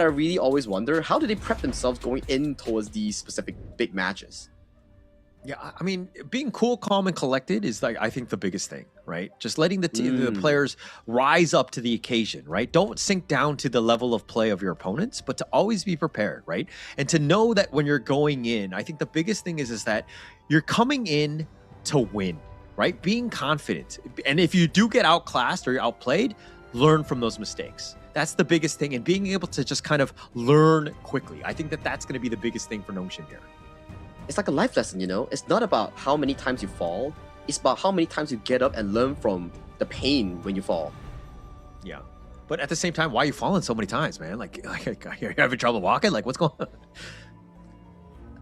I really always wonder, how do they prep themselves going in towards these specific big matches? Yeah, I mean, being cool, calm, and collected is like I think the biggest thing, right? Just letting the players rise up to the occasion, right? Don't sink down to the level of play of your opponents, but to always be prepared, right? And to know that when you're going in, I think the biggest thing is that you're coming in to win, right? Being confident, and if you do get outclassed or you're outplayed, learn from those mistakes. That's the biggest thing, and being able to just kind of learn quickly. I think that that's going to be the biggest thing for NONGSHIM here. It's like a life lesson, you know? It's not about how many times you fall. It's about how many times you get up and learn from the pain when you fall. Yeah. But at the same time, why are you falling so many times, man? Like you're having trouble walking? Like, what's going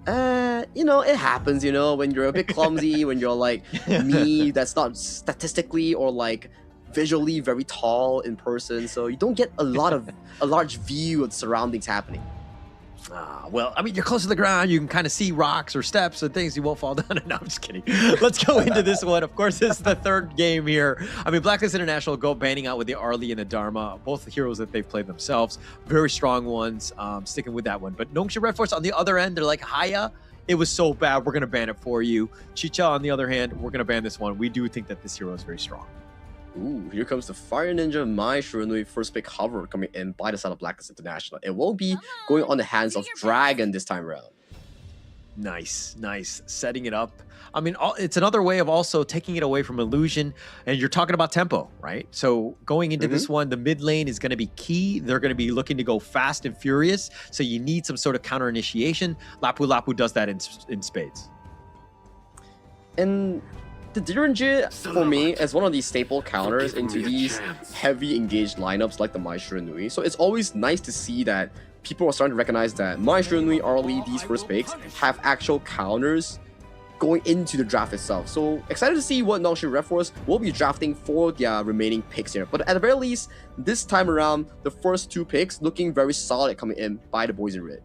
on? You know, it happens, you know, when you're a bit clumsy, when you're like me, that's not statistically or like visually very tall in person. So you don't get a large view of the surroundings happening. Well, I mean, you're close to the ground. You can kind of see rocks or steps and things. You won't fall down. No, I'm just kidding. Let's go into this one. Of course, this is the third game here. I mean, BLACKLIST International go banning out with the Arlie and the Dharma, both the heroes that they've played themselves. Very strong ones. Sticking with that one. But NONGSHIM REDFORCE on the other end, they're like, Haya, it was so bad. We're going to ban it for you. Chicha, on the other hand, we're going to ban this one. We do think that this hero is very strong. Ooh, here comes the Fire Ninja Mai Shiranui first pick hover coming in by the side of BLACKLIST International. It won't be going on the hands of Dragon this time around. Nice, nice. Setting it up. I mean, it's another way of also taking it away from Illusion. And you're talking about tempo, right? So going into this one, the mid lane is going to be key. They're going to be looking to go fast and furious. So you need some sort of counter initiation. Lapu Lapu does that in spades. And the Direnji, for me, is one of these staple counters into these heavy engaged lineups like the Mai Shiranui. So it's always nice to see that people are starting to recognize that Mai Shiranui, Arlie, these first picks have actual counters going into the draft itself. So excited to see what NONGSHIM REDFORCE will be drafting for their remaining picks here. But at the very least, this time around, the first two picks looking very solid coming in by the boys in red.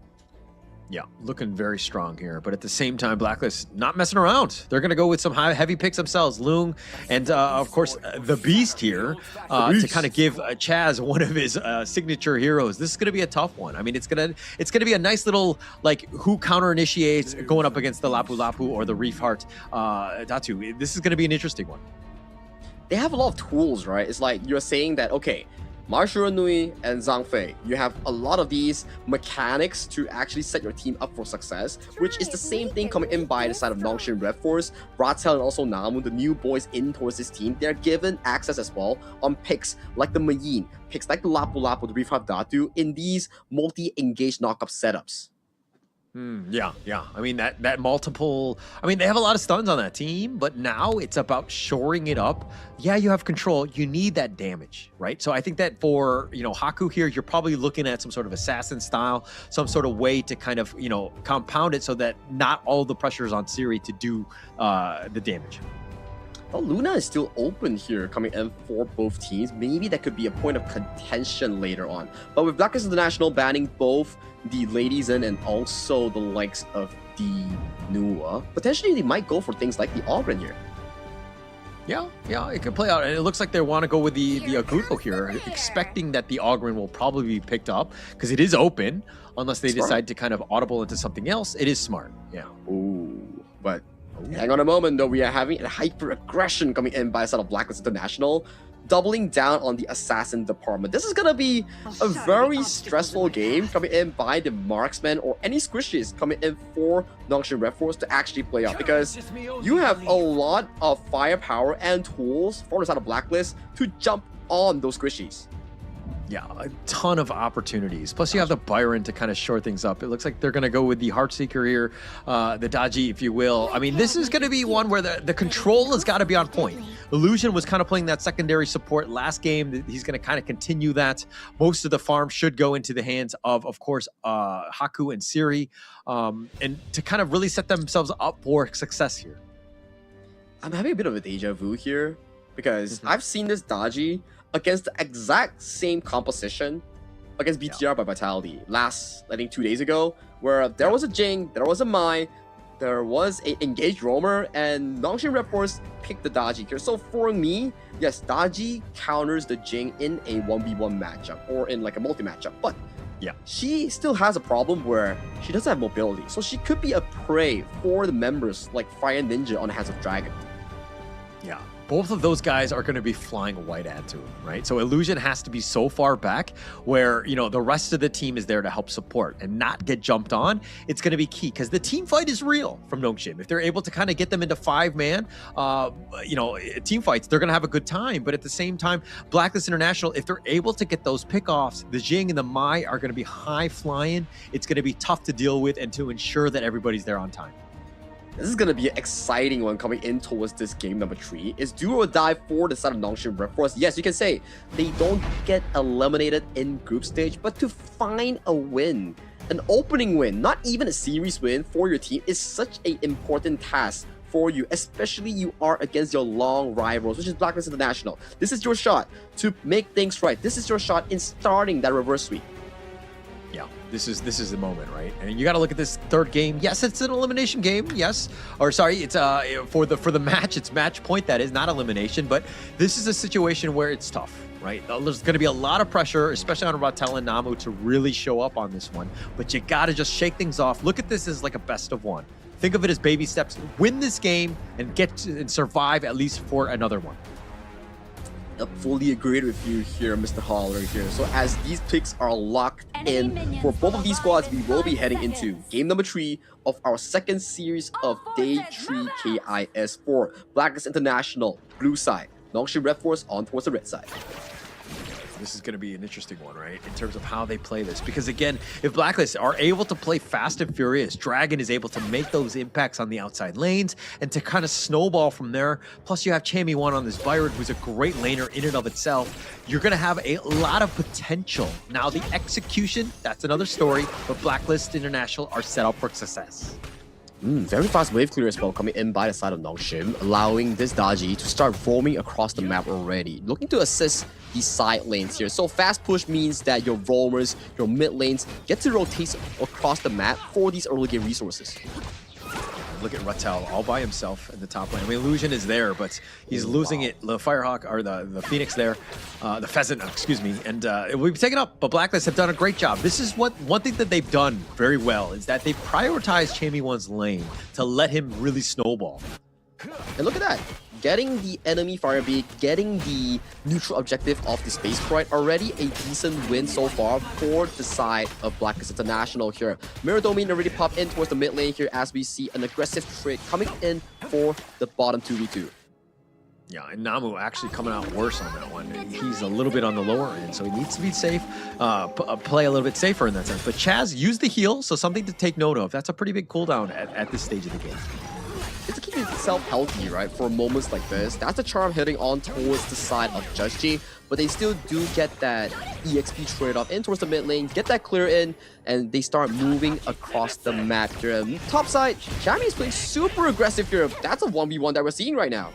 Yeah, looking very strong here. But at the same time, BLACKLIST not messing around. They're going to go with some heavy picks themselves. Lung and, of course, the Beast here to kind of give Chaz one of his signature heroes. This is going to be a tough one. I mean, it's gonna be a nice little, like, who counter initiates going up against the Lapu Lapu or the Reef Heart Datu. This is going to be an interesting one. They have a lot of tools, right? It's like you're saying that, okay, Mai Shiranui and Zhang Fei, you have a lot of these mechanics to actually set your team up for success, which is the same thing coming in by the side of NONGSHIM REDFORCE. Bratel and also Namu, the new boys in towards this team, they're given access as well on picks like the Mayin, picks like the Lapu Lapu, the Reef Heart Datu in these multi-engaged knockup setups. Yeah. I mean, that multiple... I mean, they have a lot of stuns on that team, but now it's about shoring it up. Yeah, you have control. You need that damage, right? So I think that for, Haku here, you're probably looking at some sort of assassin style, some sort of way to kind of, compound it so that not all the pressure is on Siri to do the damage. Well, Luna is still open here coming in for both teams. Maybe that could be a point of contention later on. But with BLACKLIST International banning both the Ladies In and also the likes of the Nua, potentially they might go for things like the Ogren here. Yeah, it could play out. And it looks like they want to go with the Agudo here, expecting that the Ogren will probably be picked up because it is open, unless they decide to kind of audible into something else. It is smart, yeah. Ooh, but... hang on a moment though, we are having a hyper aggression coming in by the side of BLACKLIST International, doubling down on the assassin department. This is gonna be a very stressful game coming in by the marksman or any squishies coming in for NONGSHIM REDFORCE to actually play out, because you have a lot of firepower and tools for the side of BLACKLIST to jump on those squishies. Yeah, a ton of opportunities. Plus, you have the Byron to kind of shore things up. It looks like they're going to go with the Heartseeker here, the Daji, if you will. I mean, this is going to be one where the control has got to be on point. Illusion was kind of playing that secondary support last game. He's going to kind of continue that. Most of the farm should go into the hands of course, Haku and Siri, and to kind of really set themselves up for success here. I'm having a bit of a deja vu here, because I've seen this Daji against the exact same composition against BTR by Vitality I think 2 days ago, where there was a Jing, there was a Mai, there was a engaged roamer, and NONGSHIM REDFORCE picked the Daji here. So for me, yes, Daji counters the Jing in a 1v1 matchup or in like a multi-matchup, but Yeah. She still has a problem where she doesn't have mobility. So she could be a prey for the members like Fire Ninja on Hands of Dragon. Yeah. Both of those guys are going to be flying white ad to him, right? So Illusion has to be so far back where, you know, the rest of the team is there to help support and not get jumped on. It's going to be key because the team fight is real from NONGSHIM. If they're able to kind of get them into 5-man, you know, team fights, they're going to have a good time. But at the same time, Blacklist International, if they're able to get those pickoffs, the Jing and the Mai are going to be high flying. It's going to be tough to deal with and to ensure that everybody's there on time. This is going to be an exciting one coming in towards this game number 3. It's do or die for the side of NONGSHIM REDFORCE. Yes, you can say they don't get eliminated in group stage, but to find a win, an opening win, not even a series win for your team is such an important task for you, especially you are against your long rivals, which is Blacklist International. This is your shot to make things right. This is your shot in starting that reverse sweep. Yeah, this is the moment, right? And you got to look at this third game. Yes, it's an elimination game. Yes, or sorry, it's for the match. It's match point. That is not elimination, but this is a situation where it's tough, right? There's going to be a lot of pressure, especially on Ratel and Namu, to really show up on this one. But you got to just shake things off. Look at this as like a best of one. Think of it as baby steps. Win this game and and survive at least for another one. I fully agreed with you here, Mr. Holler here. So as these picks are locked in for both of these squads, we will be heading into game number 3 of our second series of Day 3 KIS for Blacklist International, blue side. NONGSHIM REDFORCE on towards the red side. This is going to be an interesting one, right? In terms of how they play this. Because again, if Blacklist are able to play fast and furious, Dragon is able to make those impacts on the outside lanes and to kind of snowball from there. Plus you have Chami1 on this Byron, who's a great laner in and of itself. You're going to have a lot of potential. Now the execution, that's another story, but Blacklist International are set up for success. Very fast wave clear as well coming in by the side of NONGSHIM, allowing this Daji to start roaming across the map already, looking to assist the side lanes here. So fast push means that your roamers, your mid lanes get to rotate across the map for these early game resources. Look at Ratel all by himself in the top lane. I mean, Illusion is there, but he's losing it. The Firehawk, or the Phoenix there, the Pheasant, excuse me, and it will be taken up, but Blacklist have done a great job. This is one thing that they've done very well, is that they've prioritized Chami1's lane to let him really snowball. And look at that. Getting the enemy Firebeat, getting the neutral objective of the Space Sprite, already a decent win so far for the side of Blacklist International here. Mirror Domain already popped in towards the mid lane here as we see an aggressive trade coming in for the bottom 2v2. Yeah, and Namu actually coming out worse on that one. He's a little bit on the lower end, so he needs to be safe, play a little bit safer in that sense. But Chaz used the heal, so something to take note of. That's a pretty big cooldown at this stage of the game. It's to keep itself healthy, right, for moments like this. That's the charm heading on towards the side of Judge G, but they still do get that EXP trade-off in towards the mid lane, get that clear in, and they start moving across the map here. Top side, Chami is playing super aggressive here. That's a 1v1 that we're seeing right now.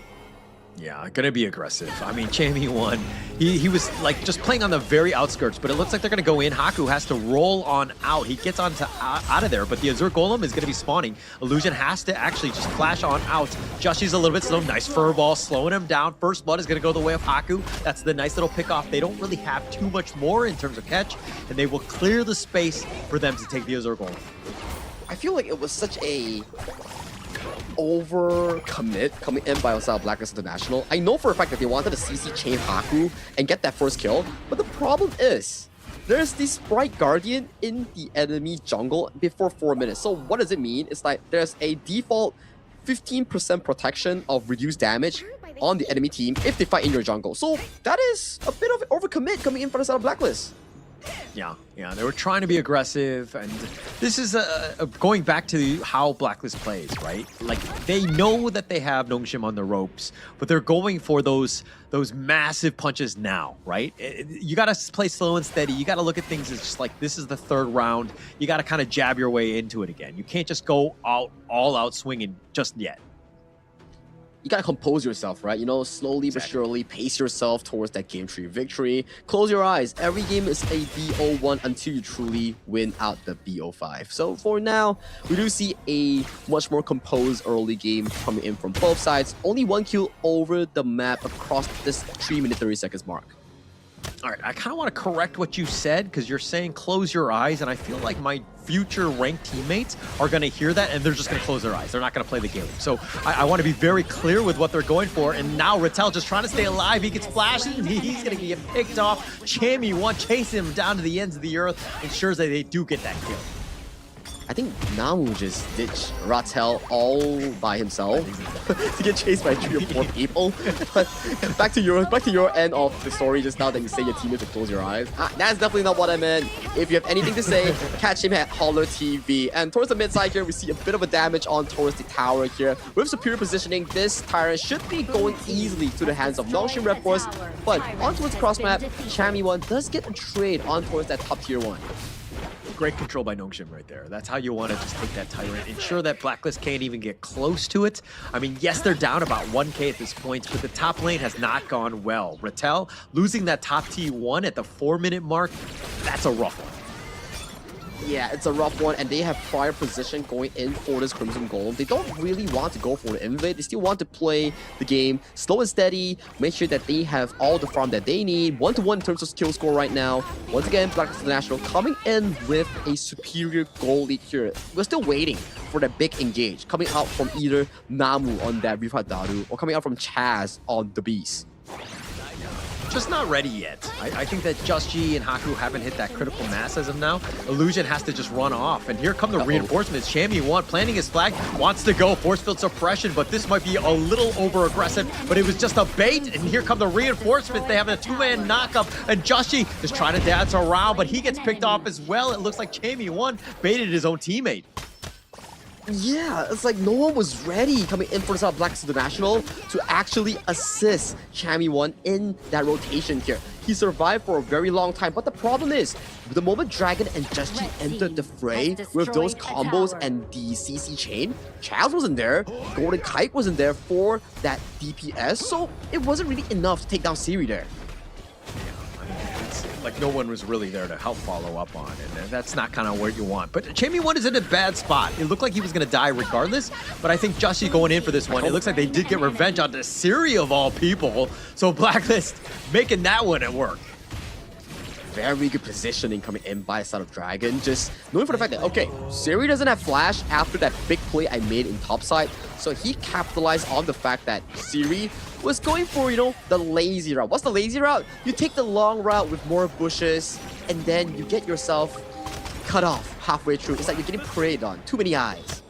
Yeah, gonna be aggressive. I mean, Chami1, he was like just playing on the very outskirts, but it looks like they're gonna go in. Haku has to roll on out. He gets on to out of there, but the Azure Golem is gonna be spawning. Illusion has to actually just flash on out. Jushi's a little bit slow. Nice furball, slowing him down. First blood is gonna go the way of Haku. That's the nice little pick off. They don't really have too much more in terms of catch, and they will clear the space for them to take the Azure Golem. I feel like it was such a overcommit coming in by outside Blacklist International. I know for a fact that they wanted to CC chain Haku and get that first kill, but the problem is there's the Sprite Guardian in the enemy jungle before 4 minutes. So what does it mean? It's like there's a default 15% protection of reduced damage on the enemy team if they fight in your jungle. So that is a bit of an overcommit coming in from the side of Blacklist. Yeah, they were trying to be aggressive, and this is going back to how Blacklist plays, right? Like, they know that they have NONGSHIM on the ropes, but they're going for those massive punches now, right? You got to play slow and steady. You got to look at things as just like, this is the third round. You got to kind of jab your way into it again. You can't just go all out swinging just yet. You gotta compose yourself, right? You know, slowly but surely pace yourself towards that game 3 victory. Close your eyes. Every game is a BO1 until you truly win out the BO5. So for now, we do see a much more composed early game coming in from both sides. Only 1 kill over the map across this 3 minute 30 seconds mark. All right, I kind of want to correct what you said because you're saying close your eyes, and I feel like my future ranked teammates are going to hear that and they're just going to close their eyes. They're not going to play the game. So I want to be very clear with what they're going for. And now Rattel just trying to stay alive. He gets flashed and he's going to get picked off. Chammy1 chasing him down to the ends of the earth, ensures that they do get that kill. I think Namu just ditched Rattel all by himself to get chased by 3 or 4 people. But back to your end of the story just now that you say your teammates to close your eyes. That's definitely not what I meant. If you have anything to say, catch him at Holler TV. And towards the mid side here, we see a bit of a damage on towards the tower here. With superior positioning, this Tyrant should be going easily to the hands of NONGSHIM REDFORCE. But on towards cross map, Chammy1 does get a trade on towards that top tier 1. Great control by NONGSHIM right there. That's how you want to just take that Tyrant. Ensure that Blacklist can't even get close to it. I mean, yes, they're down about 1k at this point, but the top lane has not gone well. Rattel losing that top T1 at the 4-minute mark, that's a rough one. Yeah, it's a rough one, and they have prior position going in for this Crimson Golem. They don't really want to go for the invade. They still want to play the game slow and steady, make sure that they have all the farm that they need. 1-to-1 in terms of kill score right now. Once again, BLACKLIST International coming in with a superior goal lead here. We're still waiting for that big engage coming out from either Namu on that Rifa Daru or coming out from Chaz on the Beast. Just not ready yet. I think that Just G and Haku haven't hit that critical mass as of now. Illusion has to just run off. And here come the reinforcements. Chammy1 planting his flag, wants to go force field suppression, but this might be a little over aggressive, but it was just a bait. And here come the reinforcements. They have a 2-man knockup, and Just G is trying to dance around, but he gets picked off as well. It looks like Chammy1 baited his own teammate. Yeah, it's like no one was ready coming in for the BLACKLIST International to actually assist Chammy1 in that rotation here. He survived for a very long time, but the problem is, the moment Dragon and Just G entered the fray with those combos and the CC chain, Chaz wasn't there, Golden Kite wasn't there for that DPS, so it wasn't really enough to take down Siri there. Like no one was really there to help follow up on, and that's not kind of where you want. But Chammy1 is in a bad spot. It looked like he was going to die regardless, but I think Just G going in for this one, it looks like they did get revenge on the Siri of all people, so BLACKLIST making that one at work. Very good positioning coming in by the side of Dragon, just knowing for the fact that, okay, Siri doesn't have flash after that big play I made in topside, so he capitalized on the fact that Siri was going for, you know, the lazy route. What's the lazy route? You take the long route with more bushes, and then you get yourself cut off halfway through. It's like you're getting preyed on. Too many eyes.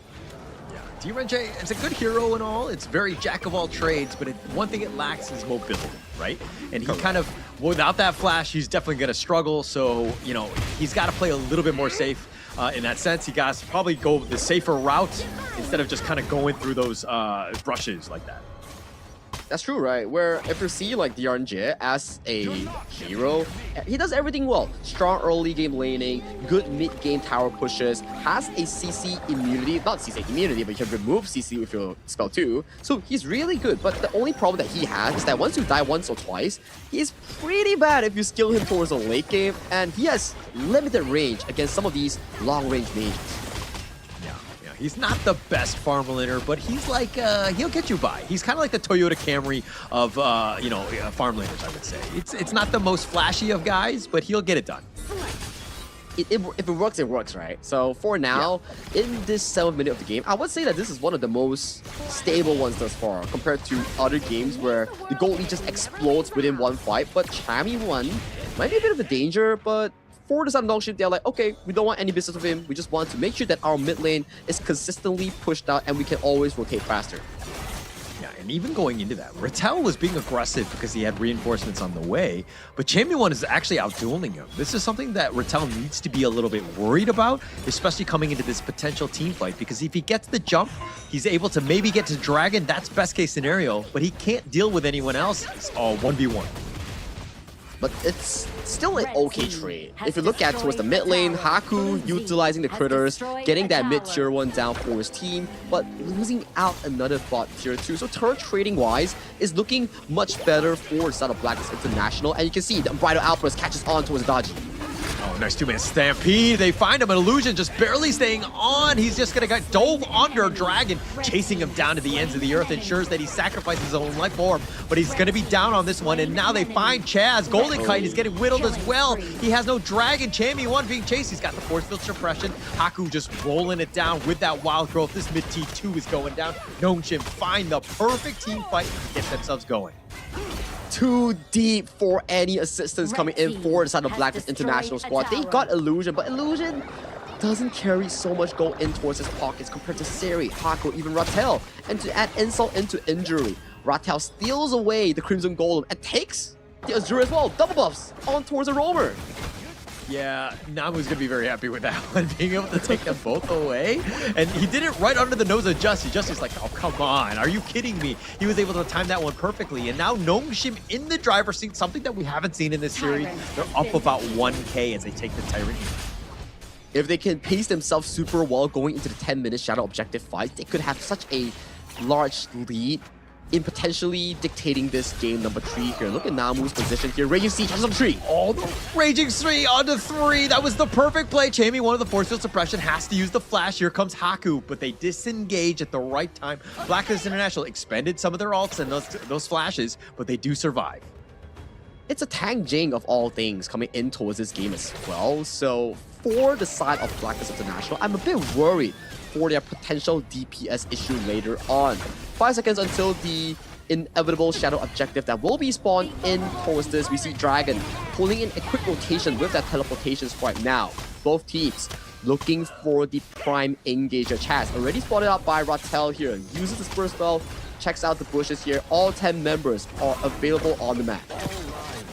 D-Renjay, it's a good hero and all. It's very jack of all trades, but one thing it lacks is mobility, right? And he kind of, without that flash, he's definitely going to struggle. So, you know, he's got to play a little bit more safe in that sense. He got to probably go the safer route instead of just kind of going through those brushes like that. That's true, right? Where if you see like D-Renjay as a hero, he does everything well. Strong early game laning, good mid game tower pushes, has a CC immunity, not CC immunity, but you can remove CC with your spell too. So he's really good, but the only problem that he has is that once you die once or twice, he's pretty bad if you skill him towards a late game, and he has limited range against some of these long range mages. He's not the best farm laner, but he's like, he'll get you by. He's kind of like the Toyota Camry of, you know, farm laners, I would say. It's not the most flashy of guys, but he'll get it done. If it works, it works, right? So for now, in this 7th minute of the game, I would say that this is one of the most stable ones thus far compared to other games where the gold lead just explodes within one fight. But Chammy1 might be a bit of a danger, but for the side of NONGSHIM, they're like, okay, we don't want any business with him. We just want to make sure that our mid lane is consistently pushed out and we can always rotate faster. Yeah, and even going into that, Rattel was being aggressive because he had reinforcements on the way, but Chammy1 is actually outdueling him. This is something that Rattel needs to be a little bit worried about, especially coming into this potential team fight, because if he gets the jump, he's able to maybe get to Dragon. That's best case scenario, but he can't deal with anyone else. It's all 1v1. But it's still an okay trade. If you look at towards the mid lane, Haku utilizing the critters, getting that mid tier 1 down for his team, but losing out another bot tier 2. So turret trading wise is looking much better for the side of BLACKLIST International, and you can see the Unbridled Outburst catches on towards Daji. Oh, nice two-man stampede. They find him. An illusion just barely staying on. He's just going to get dove under. Dragon chasing him down to the ends of the earth, ensures that he sacrifices his own life for him, but he's going to be down on this one. And now they find Chaz. Golden Kite is getting whittled as well. He has no Dragon. Chammy1 being chased. He's got the force field suppression. Haku just rolling it down with that wild growth. This mid T2 is going down. NONGSHIM find the perfect team fight to get themselves going. Too deep for any assistance coming in for the side of Blacklist International squad. They got Illusion, but Illusion doesn't carry so much gold in towards his pockets compared to Seri, Haku, even Rattel. And to add insult into injury, Rattel steals away the Crimson Golem and takes the Azure as well. Double buffs on towards the Roamer. Yeah, Namu's gonna be very happy with that one, being able to take them both away. And he did it right under the nose of Justy. Justy's like, oh, come on, are you kidding me? He was able to time that one perfectly. And now NONGSHIM in the driver's seat, something that we haven't seen in this series. They're up about 1K as they take the Tyrant. If they can pace themselves super well going into the 10-minute Shadow Objective fight, they could have such a large lead in potentially dictating this game number 3 here. Look at Namu's position here. Raging Siege has some 3. Oh, the Raging 3 onto 3. That was the perfect play. Chammy1 of the force field suppression has to use the flash. Here comes Haku, but they disengage at the right time. Blacklist International expended some of their ults and those flashes, but they do survive. It's a Tang Jing of all things coming in towards this game as well. So for the side of Blacklist International, I'm a bit worried for their potential DPS issue later on. 5 seconds until the inevitable Shadow Objective that will be spawned in towards this. We see Dragon pulling in a quick rotation with that teleportation right now. Both teams looking for the prime engager. Chaz already spotted out by Rattel here. Uses the Spur spell, checks out the bushes here. All 10 members are available on the map.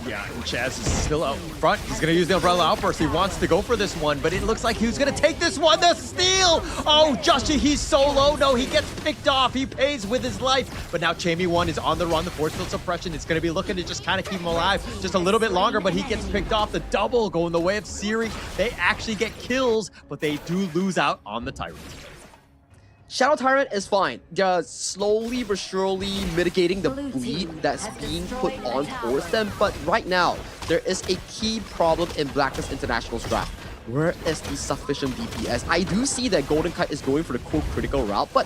Yeah, and Chaz is still out front. He's going to use the Umbrella Outburst. He wants to go for this one, but it looks like he's going to take this one. The steal! Oh, Justy, he's so low. No, he gets picked off. He pays with his life. But now Chammy1 is on the run. The force field suppression is going to be looking to just kind of keep him alive just a little bit longer, but he gets picked off. The double going the way of Siri. They actually get kills, but they do lose out on the Tyrant. Shadow Tyrant is fine. They're slowly but surely mitigating the bleed that's being put on towards them. But right now, there is a key problem in Blacklist International's draft. Where is the sufficient DPS? I do see that Golden Kite is going for the core critical route, but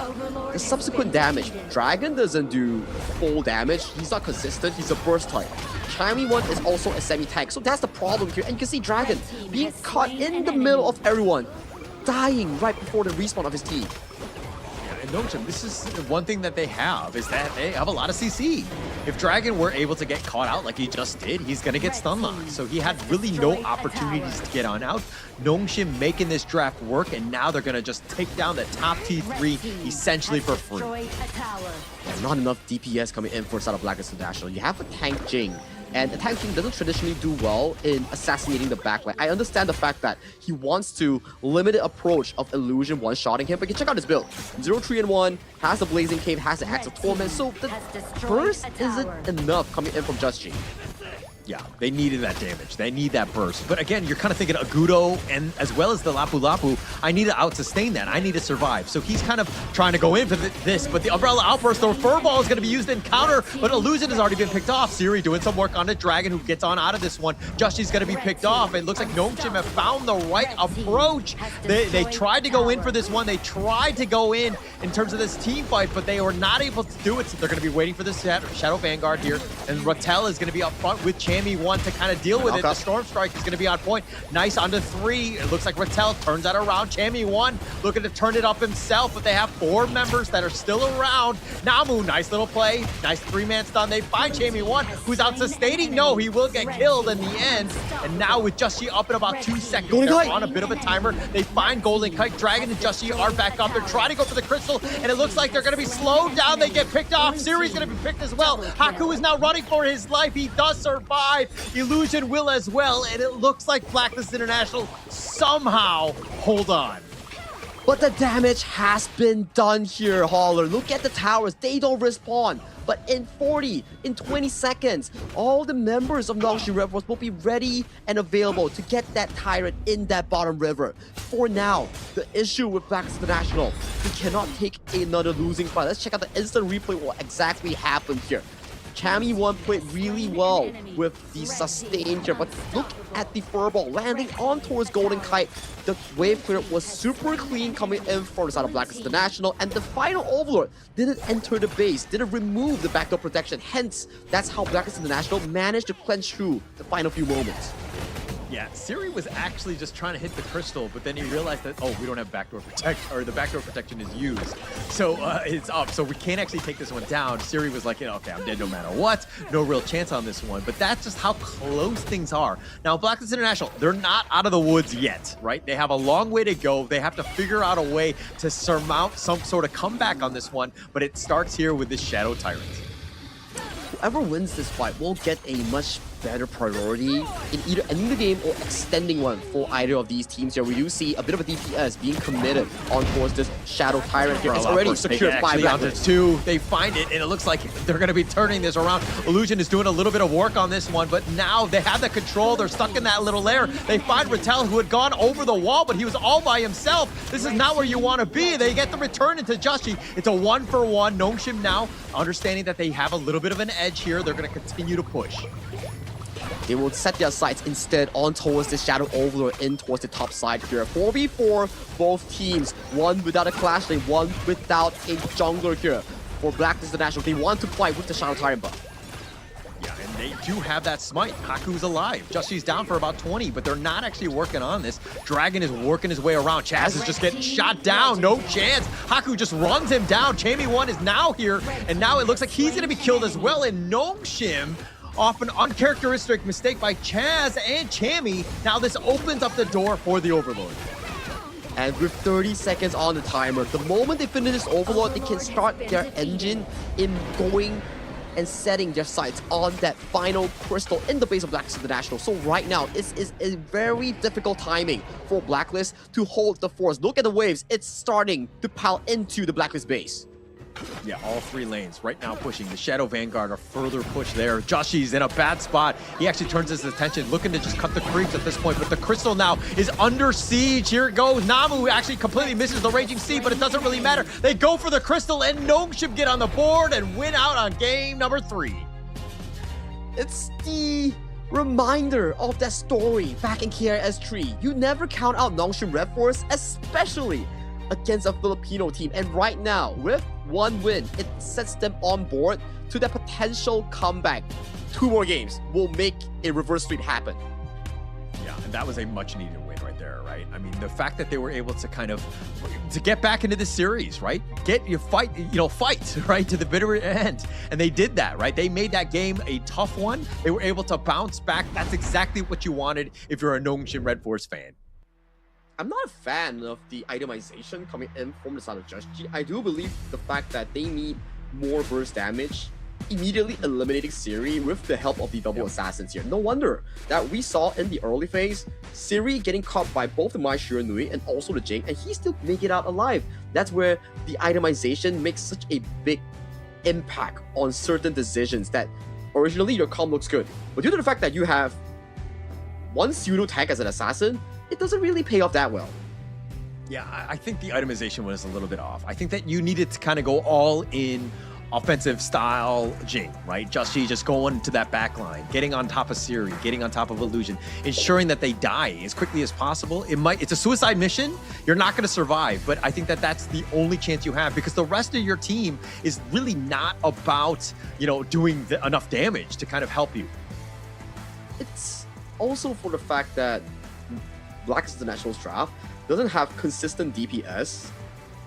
the subsequent damage, Dragon doesn't do full damage. He's not consistent. He's a burst type. Chammy1 is also a semi-tank. So that's the problem here. And you can see Dragon being caught in the middle of everyone, dying right before the respawn of his team. And NONGSHIM, this is one thing that they have, is that they have a lot of CC. If Dragon were able to get caught out like he just did, he's going to get stun locked. So he had really no opportunities to get on out. NONGSHIM making this draft work, and now they're going to just take down the top T3 essentially for free. Yeah, not enough DPS coming in for side of Blacklist International. You have a Tank Jing, and the Tank Jing doesn't traditionally do well in assassinating the backline. I understand the fact that he wants to limit the approach of Illusion one-shotting him, but you can check out his build. 0-3-1, has the Blazing Cave, has the Axe of Torment, so the burst isn't enough coming in from Just G. Yeah, they needed that damage. They need that burst. But again, you're kind of thinking Agudo and as well as the Lapu Lapu, I need to out-sustain that. I need to survive. So he's kind of trying to go in for this, but the Umbrella Outburst, the Furball is going to be used in counter, but Illusion has already been picked off. Siri doing some work on the Dragon who gets on out of this one. Justy's going to be picked off. It looks like NONGSHIM have found the right approach. They tried to go in for this one. They tried to go in terms of this team fight, but they were not able to do it. So they're going to be waiting for this Shadow Vanguard here. And Rattel is going to be up front with Chammy1 to kind of deal with it. The Storm Strike is going to be on point. Nice onto 3. It looks like Rattel turns that around. Chammy1 looking to turn it up himself, but they have 4 members that are still around. Namu, nice little play. Nice 3-man stun. They find Chammy1, who's out sustaining. No, he will get killed in the end. And now with Justy up in about 2 seconds, they're on a bit of a timer. They find Golden Kite. Dragon and Justy are back up. They're trying to go for the crystal, and it looks like they're going to be slowed down. They get picked off. Siri's going to be picked as well. Haku is now running for his life. He does survive. Illusion will as well, and it looks like Blacklist International somehow hold on. But the damage has been done here, Hauler. Look at the towers. They don't respawn. But in 20 seconds, all the members of NONGSHIM REDFORCE will be ready and available to get that Tyrant in that bottom river. For now, the issue with Blacklist International, he cannot take another losing fight. Let's check out the instant replay what exactly happened here. Chammy1 played really well with the sustain here, but look at the furball landing on towards Golden Kite. The wave clear was super clean coming in from the side of BLACKLIST International, and the final Overlord didn't enter the base, didn't remove the backdoor protection. Hence, that's how BLACKLIST International managed to clench through the final few moments. Yeah, Siri was actually just trying to hit the crystal, but then he realized that, oh, we don't have backdoor protection, or the backdoor protection is used. So it's up, so we can't actually take this one down. Siri was like, okay, I'm dead no matter what. No real chance on this one, but that's just how close things are. Now, BLACKLIST International, they're not out of the woods yet, right? They have a long way to go. They have to figure out a way to surmount some sort of comeback on this one, but it starts here with this Shadow Tyrant. Whoever wins this fight will get a much better priority in either ending the game or extending one for either of these teams here. We do see a bit of a DPS being committed on towards this Shadow Tyrant here. It's already secured by BLACKLIST. They find it, and it looks like they're going to be turning this around. Illusion is doing a little bit of work on this one, but now they have the control. They're stuck in that little lair. They find Rattel, who had gone over the wall, but he was all by himself. This is not where you want to be. They get the return into Justy. It's a 1-for-1. NONGSHIM now, understanding that they have a little bit of an edge here, they're going to continue to push. They will set their sights instead on towards the Shadow Overlord in towards the top side here. 4v4, both teams. One without a Clash Lane, one without a jungler here. For BLACKLIST International, they want to fight with the Shadow Tyrant buff. Yeah, and they do have that smite. Haku's alive. Justy's down for about 20, but they're not actually working on this. Dragon is working his way around. Chaz is just getting shot down. No chance. Haku just runs him down. Chammy1 is now here, and now it looks like he's going to be killed as well. And NONGSHIM, off an uncharacteristic mistake by Chaz and Chammy. Now this opens up the door for the Overlord. And with 30 seconds on the timer, the moment they finish this Overlord, they can start their engine in going and setting their sights on that final crystal in the base of BLACKLIST International. So right now, this is a very difficult timing for BLACKLIST to hold the force. Look at the waves. It's starting to pile into the BLACKLIST base. Yeah, all three lanes right now pushing. The Shadow Vanguard are further pushed there. Joshi's in a bad spot. He actually turns his attention, looking to just cut the creeps at this point, but the crystal now is under siege. Here it goes. Namu actually completely misses the Raging Sea, but it doesn't really matter. They go for the crystal, and NONGSHIM get on the board and win out on game number 3. It's the reminder of that story back in KRS3. You never count out NONGSHIM REDFORCE, especially against a Filipino team. And right now, with one win, it sets them on board to that potential comeback. 2 more games will make a reverse sweep happen. Yeah, and that was a much needed win right there, right? I mean, the fact that they were able to kind of to get back into the series, right? Get your fight, fight, right, to the bitter end. And they did that, right? They made that game a tough one. They were able to bounce back. That's exactly what you wanted if you're a NONGSHIM REDFORCE fan. I'm not a fan of the itemization coming in from the side of Justy. I do believe the fact that they need more burst damage, immediately eliminating Siri with the help of the double assassins here. No wonder that we saw in the early phase, Siri getting caught by both the Mai Shiranui and also the Jing, and he still make it out alive. That's where the itemization makes such a big impact on certain decisions that originally your comp looks good, but due to the fact that you have one pseudo tank as an assassin, it doesn't really pay off that well. Yeah, I think the itemization was a little bit off. I think that you needed to kind of go all in offensive style Jing, right? Just going to that back line, getting on top of Siri, getting on top of Illusion, ensuring that they die as quickly as possible. It's a suicide mission. You're not going to survive, but I think that that's the only chance you have because the rest of your team is really not about, doing enough damage to kind of help you. It's also for the fact that BLACKLIST International's draft doesn't have consistent DPS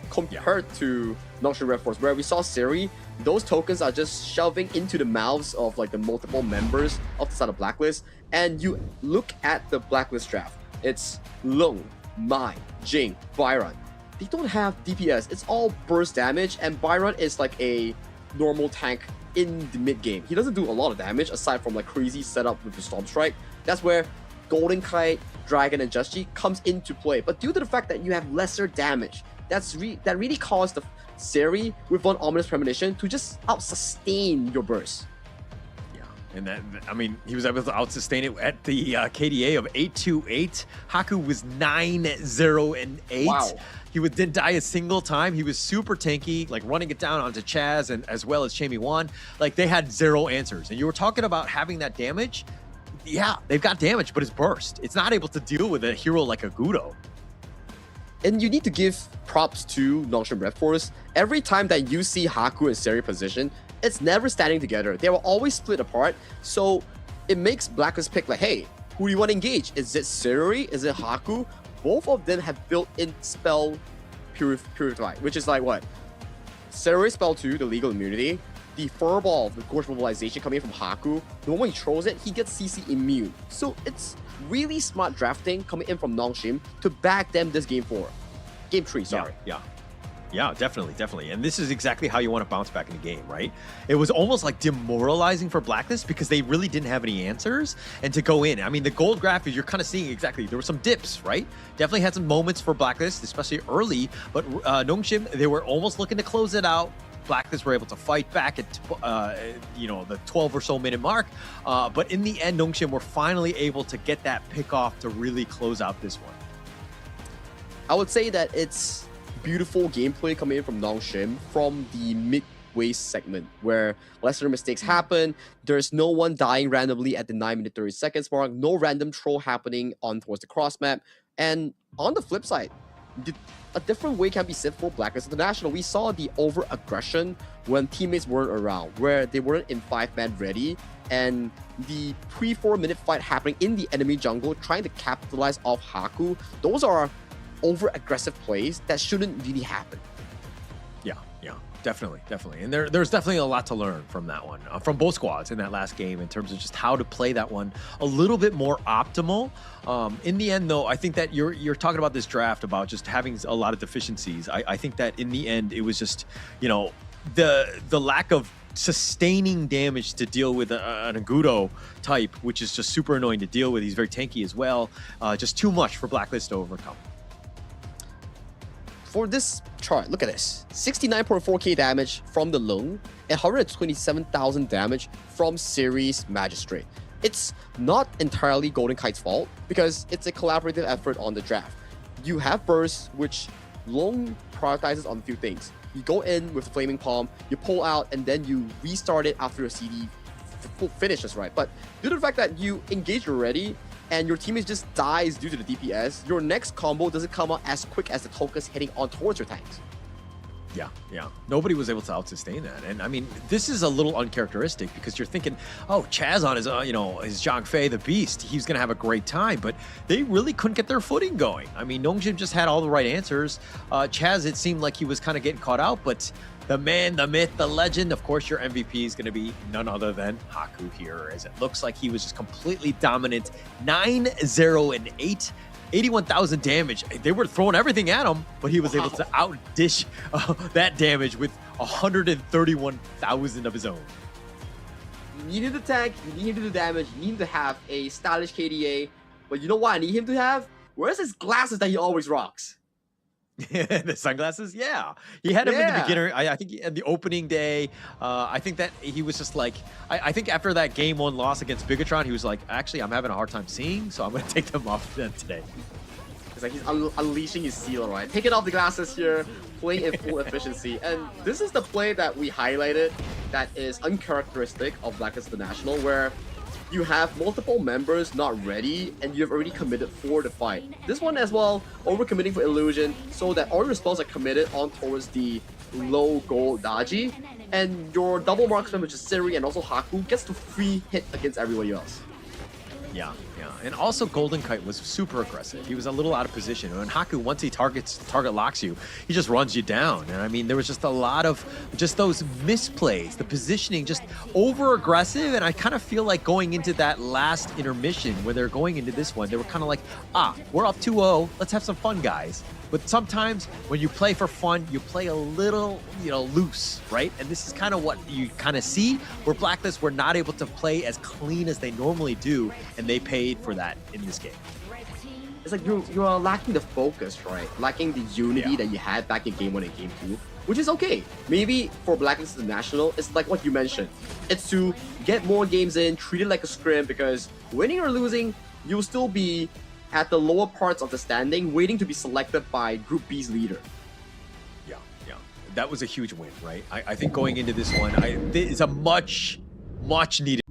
compared to NONGSHIM REDFORCE, where we saw Siri, those tokens are just shoving into the mouths of like the multiple members of the side of BLACKLIST. And you look at the BLACKLIST draft, it's Lung, Mai, Jing, Byron. They don't have DPS, it's all burst damage, and Byron is like a normal tank in the mid game. He doesn't do a lot of damage aside from like crazy setup with the Storm Strike. That's where Golden Kite, Dragon, and Justy comes into play. But due to the fact that you have lesser damage, that really caused the Siri with one Ominous Premonition to just out-sustain your burst. Yeah, And that, I mean, he was able to out-sustain it at the KDA of 828. Haku was 9-0-8. Wow. He didn't die a single time. He was super tanky, like running it down onto Chaz and as well as Chamie Wan. Like they had zero answers. And you were talking about having that damage. Yeah, they've got damage, but it's burst. It's not able to deal with a hero like a Gudo. And you need to give props to NONGSHIM REDFORCE. Every time that you see Haku and Seri position, it's never standing together. They will always split apart. So it makes BLACKLIST pick like, hey, who do you want to engage? Is it Seri? Is it Haku? Both of them have built-in spell purify, which is like what? Seri spell 2, the legal immunity. The Furball, the Gorge Mobilization coming in from Haku. The moment he throws it, he gets CC immune. So it's really smart drafting coming in from NONGSHIM to back them this game 4. Game 3, sorry. Yeah, definitely. And this is exactly how you want to bounce back in the game, right? It was almost like demoralizing for BLACKLIST because they really didn't have any answers and to go in. I mean, the gold graph is you're kind of seeing exactly. There were some dips, right? Definitely had some moments for BLACKLIST, especially early, but NONGSHIM, they were almost looking to close it out. BLACKLIST were able to fight back at, the 12 or so minute mark. But in the end, NONGSHIM were finally able to get that pick off to really close out this one. I would say that it's beautiful gameplay coming in from NONGSHIM from the midway segment where lesser mistakes happen. There's no one dying randomly at the 9-minute 30 seconds mark. No random throw happening on towards the cross map. And on the flip side, a different way can be said for BLACKLIST International. We saw the over-aggression when teammates weren't around, where they weren't in 5-man ready, and the pre-4-minute fight happening in the enemy jungle, trying to capitalize off Haku. Those are over-aggressive plays that shouldn't really happen. Yeah, definitely. And there's definitely a lot to learn from that one, from both squads in that last game in terms of just how to play that one a little bit more optimal. In the end, though, I think that you're talking about this draft about just having a lot of deficiencies. I think that in the end, it was just, the lack of sustaining damage to deal with an Agudo type, which is just super annoying to deal with. He's very tanky as well. Just too much for BLACKLIST to overcome. For this chart, look at this. 69.4k damage from the Lung and 127,000 damage from Series Magistrate. It's not entirely Golden Kite's fault because it's a collaborative effort on the draft. You have bursts, which Lung prioritizes on a few things. You go in with the Flaming Palm, you pull out, and then you restart it after your CD finishes, right? But due to the fact that you engage already, and your teammate just dies due to the DPS, your next combo doesn't come out as quick as the Toka's hitting on towards your tanks. Yeah. Nobody was able to out-sustain that. And I mean, this is a little uncharacteristic because you're thinking, oh, Chaz on his, his Zhang Fei, the Beast, he's going to have a great time. But they really couldn't get their footing going. I mean, NONGSHIM just had all the right answers. Chaz, it seemed like he was kind of getting caught out, but the man, the myth, the legend, of course, your MVP is going to be none other than Haku here, as it looks like he was just completely dominant. 9-0-8. 81,000 damage. They were throwing everything at him, but he was able to outdish that damage with 131,000 of his own. You needed the tank, you need him to do damage, you need him to have a stylish KDA, but you know what I need him to have? Where's his glasses that he always rocks? The sunglasses, yeah, he had him in the beginner. I think at the opening day, I think that he was just like, I think after that game 1 loss against Bigatron, he was like, actually, I'm having a hard time seeing, so I'm gonna take them off today. It's like he's unleashing his seal, right? Taking off the glasses here, playing in full efficiency, and this is the play that we highlighted that is uncharacteristic of BLACKLIST International, where you have multiple members not ready and you've already committed for the fight. This one as well, overcommitting for illusion so that all your spells are committed on towards the low gold Daji, and your double marksman, which is Seri and also Haku, gets to free hit against everybody else. Yeah. And also Golden Kite was super aggressive. He was a little out of position. And Haku, once he target locks you, he just runs you down. And I mean, there was just a lot of just those misplays, the positioning, just over aggressive. And I kind of feel like going into that last intermission where they're going into this one, they were kind of like, we're up 2-0. Let's have some fun, guys. But sometimes when you play for fun, you play a little, loose, right? And this is kind of what you kind of see where BLACKLIST were not able to play as clean as they normally do, and they paid for that in this game. It's like you are lacking the focus, right? Lacking the unity that you had back in Game 1 and Game 2. which is okay. Maybe for Blacklist International, it's like what you mentioned. It's to get more games in, treat it like a scrim, because winning or losing, you'll still be at the lower parts of the standing, waiting to be selected by Group B's leader. Yeah, yeah. That was a huge win, right? I think going into this one, it's a much needed